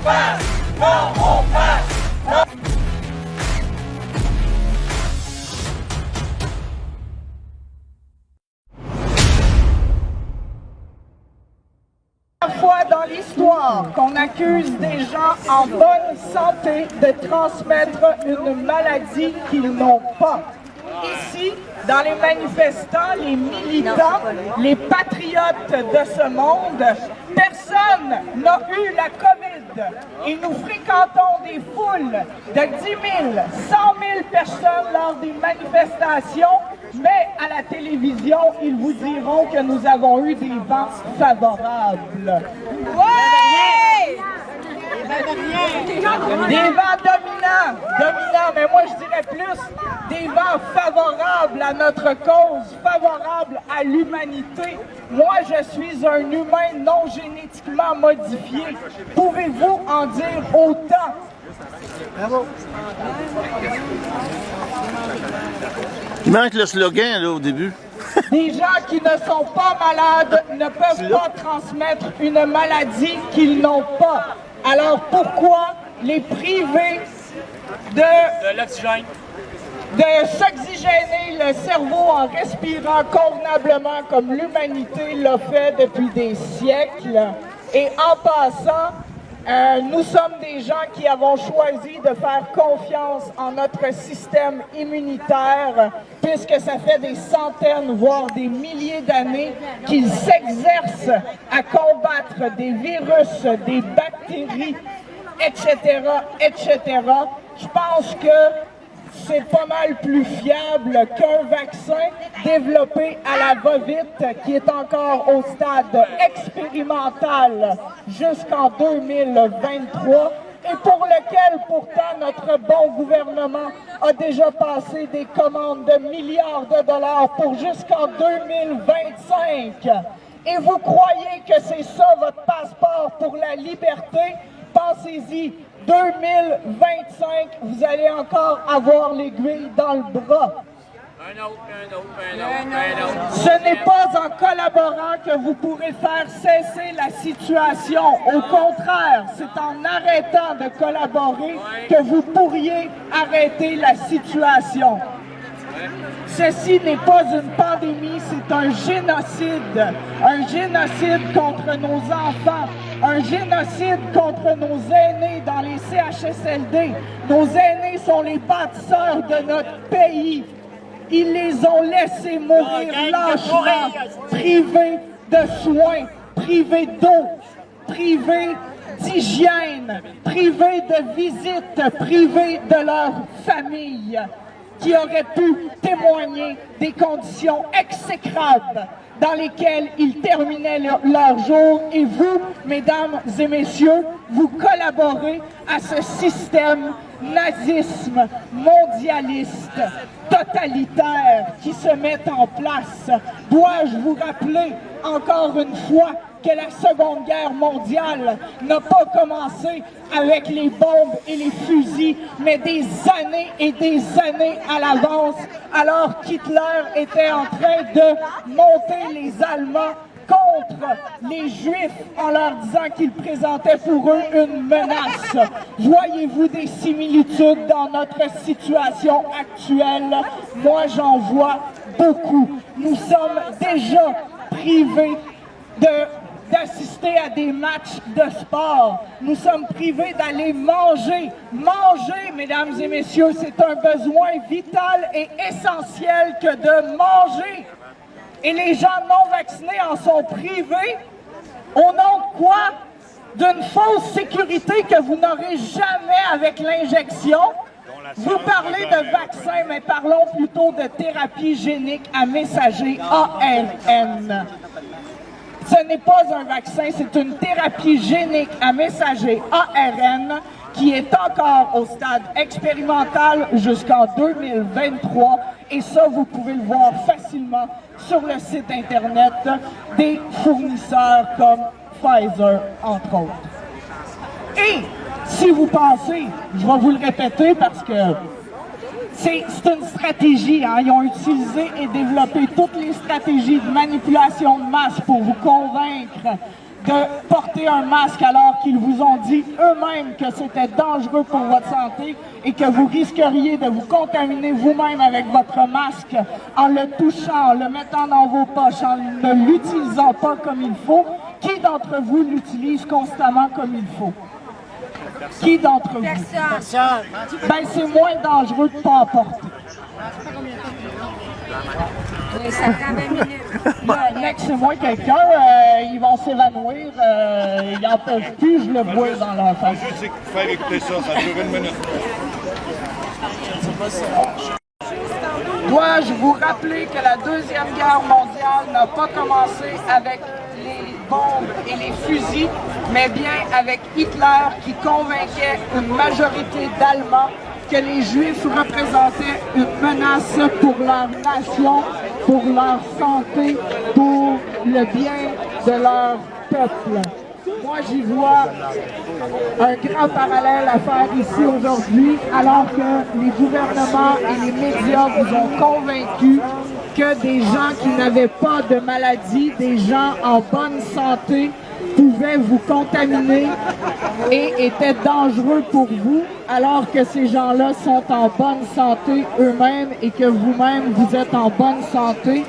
Fois dans l'histoire qu'on accuse des gens en bonne santé de transmettre une maladie qu'ils n'ont pas. Ici, dans les manifestants, les militants, les patriotes de ce monde, personne n'a eu la COVID. Et nous fréquentons des foules de 10 000, 100 000 personnes lors des manifestations, mais à la télévision, ils vous diront que nous avons eu des vents favorables. Ouais! Des vents dominants, mais moi je dirais plus des vents favorables à notre cause, favorables à l'humanité. Moi je suis un humain non génétiquement modifié. Pouvez-vous en dire autant? Bravo. Il manque le slogan là au début. Des gens qui ne sont pas malades ne peuvent pas transmettre une maladie qu'ils n'ont pas. Alors pourquoi les priver de l'oxygène, de s'oxygéner le cerveau en respirant convenablement comme l'humanité l'a fait depuis des siècles? Et en passant, nous sommes des gens qui avons choisi de faire confiance en notre système immunitaire, puisque ça fait des centaines, voire des milliers d'années qu'il s'exerce à combattre des virus, des bactéries, etc., etc. Je pense que c'est pas mal plus fiable qu'un vaccin développé à la va-vite qui est encore au stade expérimental jusqu'en 2023 et pour lequel pourtant notre bon gouvernement a déjà passé des commandes de milliards de dollars pour jusqu'en 2025. Et vous croyez que c'est ça votre passeport pour la liberté? Pensez-y, 2025, vous allez encore avoir l'aiguille dans le bras. Ce n'est pas en collaborant que vous pourrez faire cesser la situation. Au contraire, c'est en arrêtant de collaborer que vous pourriez arrêter la situation. Ceci n'est pas une pandémie, c'est un génocide. Un génocide contre nos enfants, un génocide contre nos aînés dans les CHSLD. Nos aînés sont les bâtisseurs de notre pays. Ils les ont laissés mourir lâchement, privés de soins, privés d'eau, privés d'hygiène, privés de visites, privés de leur famille, qui auraient pu témoigner des conditions exécrables dans lesquelles ils terminaient leur jour. Et vous, mesdames et messieurs, vous collaborez à ce système nazisme, mondialiste, totalitaire qui se met en place. Dois-je vous rappeler encore une fois que la Seconde Guerre mondiale n'a pas commencé avec les bombes et les fusils, mais des années et des années à l'avance, alors qu'Hitler était en train de monter les Allemands contre les Juifs en leur disant qu'ils présentaient pour eux une menace. Voyez-vous des similitudes dans notre situation actuelle? Moi, j'en vois beaucoup. Nous sommes déjà privés d'assister à des matchs de sport. Nous sommes privés d'aller manger. Manger, mesdames et messieurs, c'est un besoin vital et essentiel que de manger. Et les gens non vaccinés en sont privés au nom de quoi? D'une fausse sécurité que vous n'aurez jamais avec l'injection. Vous parlez de vaccin, mais parlons plutôt de thérapie génique à messager ARN. Ce n'est pas un vaccin, c'est une thérapie génique à messager ARN qui est encore au stade expérimental jusqu'en 2023. Et ça, vous pouvez le voir facilement sur le site Internet des fournisseurs comme Pfizer, entre autres. Et si vous pensez, je vais vous le répéter parce que C'est une stratégie, hein? Ils ont utilisé et développé toutes les stratégies de manipulation de masse pour vous convaincre de porter un masque alors qu'ils vous ont dit eux-mêmes que c'était dangereux pour votre santé et que vous risqueriez de vous contaminer vous-même avec votre masque en le touchant, en le mettant dans vos poches, en ne l'utilisant pas comme il faut. Qui d'entre vous l'utilise constamment comme il faut? Qui d'entre vous? Personne. Ben, c'est moins dangereux de ne pas en porter. Oui, ça prend 20 minutes. Là, next, c'est moi quelqu'un, ils vont s'évanouir, ils n'en peuvent plus, je le vois dans leur face. Je sais faire écouter ça, ça dure 1 minute. Dois-je vous rappeler que la Deuxième Guerre mondiale n'a pas commencé avec les bombes et les fusils, mais bien avec Hitler qui convainquait une majorité d'Allemands que les Juifs représentaient une menace pour leur nation, pour leur santé, pour le bien de leur peuple. Moi, j'y vois un grand parallèle à faire ici aujourd'hui, alors que les gouvernements et les médias vous ont convaincus que des gens qui n'avaient pas de maladie, des gens en bonne santé, pouvaient vous contaminer et étaient dangereux pour vous, alors que ces gens-là sont en bonne santé eux-mêmes et que vous-même, vous êtes en bonne santé.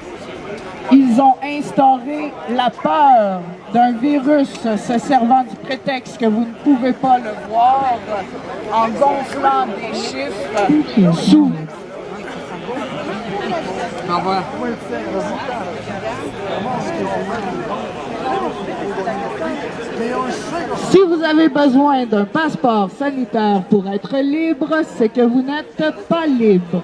Ils ont instauré la peur d'un virus se servant du prétexte que vous ne pouvez pas le voir en gonflant des chiffres sous. Si vous avez besoin d'un passeport sanitaire pour être libre, c'est que vous n'êtes pas libre.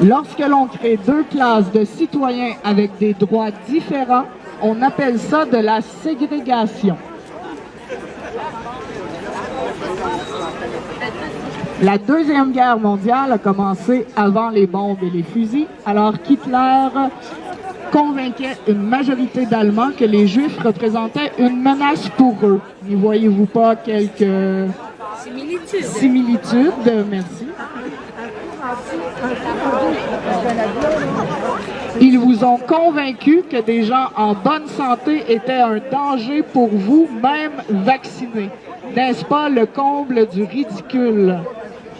Lorsque l'on crée 2 classes de citoyens avec des droits différents, on appelle ça de la ségrégation. La Deuxième Guerre mondiale a commencé avant les bombes et les fusils, alors qu'Hitler convainquait une majorité d'Allemands que les Juifs représentaient une menace pour eux. N'y voyez-vous pas quelques similitudes? Merci. Ils vous ont convaincu que des gens en bonne santé étaient un danger pour vous, même vaccinés. N'est-ce pas le comble du ridicule?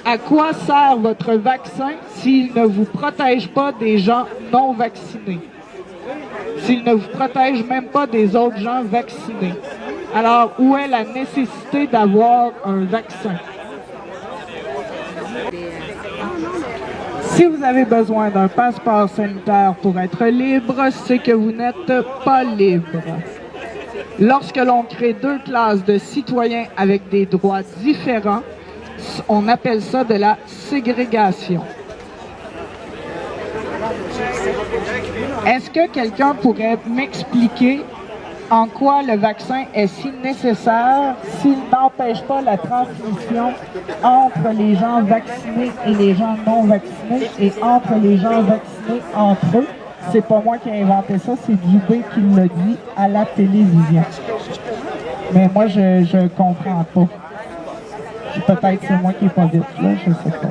À quoi sert votre vaccin s'il ne vous protège pas des gens non vaccinés? S'il ne vous protège même pas des autres gens vaccinés? Alors, où est la nécessité d'avoir un vaccin? Si vous avez besoin d'un passeport sanitaire pour être libre, c'est que vous n'êtes pas libre. Lorsque l'on crée 2 classes de citoyens avec des droits différents, on appelle ça de la ségrégation. Est-ce que quelqu'un pourrait m'expliquer en quoi le vaccin est si nécessaire s'il n'empêche pas la transmission entre les gens vaccinés et les gens non vaccinés et entre les gens vaccinés entre eux? C'est pas moi qui ai inventé ça, c'est Dubé qui l'a dit à la télévision. Mais moi, je comprends pas. Peut-être c'est moi qui est pas vite, là, je sais pas.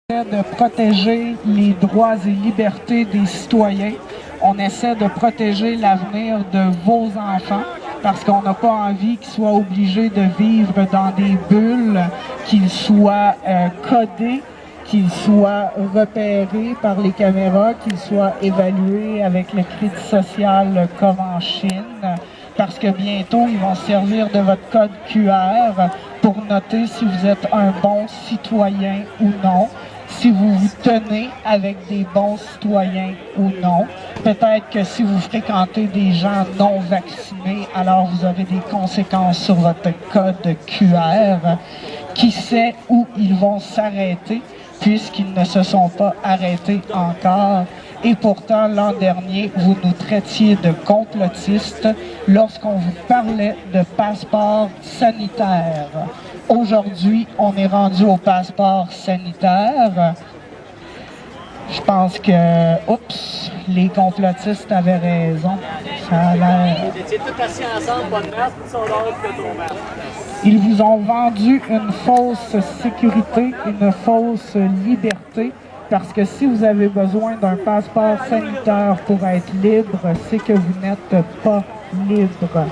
De protéger les droits et libertés des citoyens. On essaie de protéger l'avenir de vos enfants parce qu'on n'a pas envie qu'ils soient obligés de vivre dans des bulles, qu'ils soient codés, qu'ils soient repérés par les caméras, qu'ils soient évalués avec le crédit social comme en Chine. Parce que bientôt, ils vont se servir de votre code QR pour noter si vous êtes un bon citoyen ou non, si vous vous tenez avec des bons citoyens ou non. Peut-être que si vous fréquentez des gens non vaccinés, alors vous aurez des conséquences sur votre code QR. Qui sait où ils vont s'arrêter, puisqu'ils ne se sont pas arrêtés encore. Et pourtant, l'an dernier, vous nous traitiez de complotistes lorsqu'on vous parlait de passeport sanitaire. Aujourd'hui, on est rendu au passeport sanitaire. Je pense que, oups, les complotistes avaient raison. Ça a l'air... Vous étiez tous assis ensemble, pas de masque, ils sont dehors que ton masque. Ils vous ont vendu une fausse sécurité, une fausse liberté, parce que si vous avez besoin d'un passeport sanitaire pour être libre, c'est que vous n'êtes pas libre.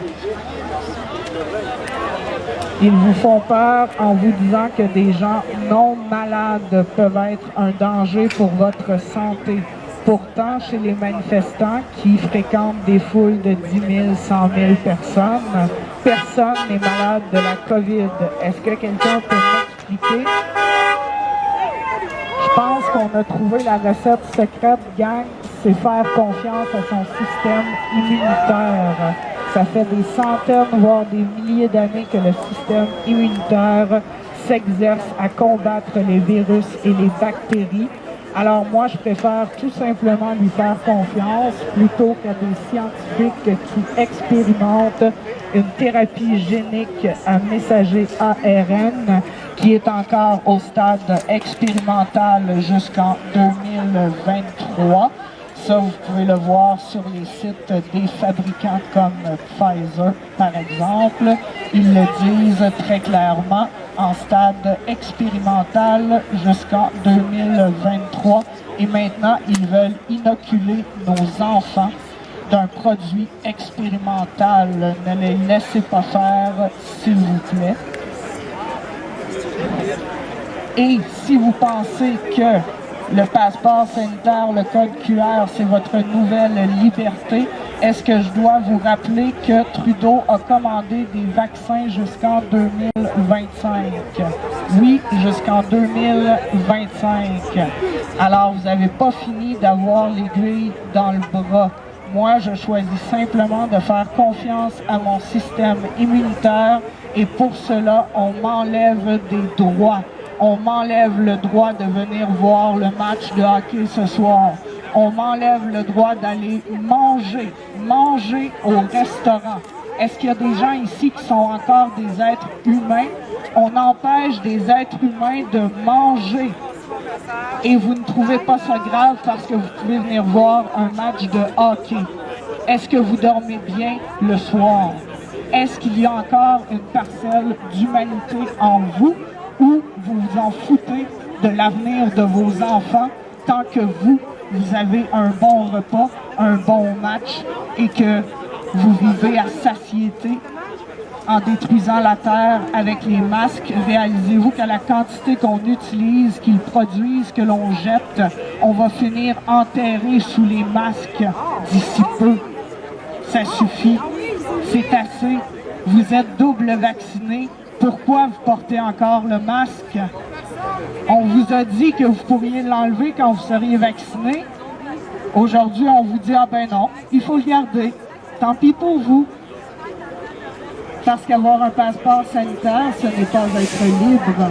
Ils vous font peur en vous disant que des gens non malades peuvent être un danger pour votre santé. Pourtant, chez les manifestants qui fréquentent des foules de 10 000, 100 000 personnes, personne n'est malade de la COVID. Est-ce que quelqu'un peut m'expliquer? Je pense qu'on a trouvé la recette secrète, gang, c'est faire confiance à son système immunitaire. Ça fait des centaines, voire des milliers d'années que le système immunitaire s'exerce à combattre les virus et les bactéries. Alors moi, je préfère tout simplement lui faire confiance plutôt qu'à des scientifiques qui expérimentent une thérapie génique à messager ARN qui est encore au stade expérimental jusqu'en 2023. Ça, vous pouvez le voir sur les sites des fabricants comme Pfizer, par exemple. Ils le disent très clairement en stade expérimental jusqu'en 2023. Et maintenant, ils veulent inoculer nos enfants d'un produit expérimental. Ne les laissez pas faire, s'il vous plaît. Et si vous pensez que le passeport sanitaire, le code QR, c'est votre nouvelle liberté, est-ce que je dois vous rappeler que Trudeau a commandé des vaccins jusqu'en 2025? Oui, jusqu'en 2025. Alors, vous n'avez pas fini d'avoir l'aiguille dans le bras. Moi, je choisis simplement de faire confiance à mon système immunitaire et pour cela, on m'enlève des droits. On m'enlève le droit de venir voir le match de hockey ce soir. On m'enlève le droit d'aller manger au restaurant. Est-ce qu'il y a des gens ici qui sont encore des êtres humains? On empêche des êtres humains de manger. Et vous ne trouvez pas ça grave parce que vous pouvez venir voir un match de hockey. Est-ce que vous dormez bien le soir? Est-ce qu'il y a encore une parcelle d'humanité en vous? Ou vous vous en foutez de l'avenir de vos enfants tant que vous avez un bon repas, un bon match et que vous vivez à satiété en détruisant la terre avec les masques. Réalisez-vous qu'à la quantité qu'on utilise, qu'ils produisent, que l'on jette, on va finir enterré sous les masques d'ici peu. Ça suffit, c'est assez. Vous êtes double vacciné. Pourquoi vous portez encore le masque? On vous a dit que vous pourriez l'enlever quand vous seriez vacciné. Aujourd'hui, on vous dit, ah ben non, il faut le garder. Tant pis pour vous. Parce qu'avoir un passeport sanitaire, ce n'est pas être libre.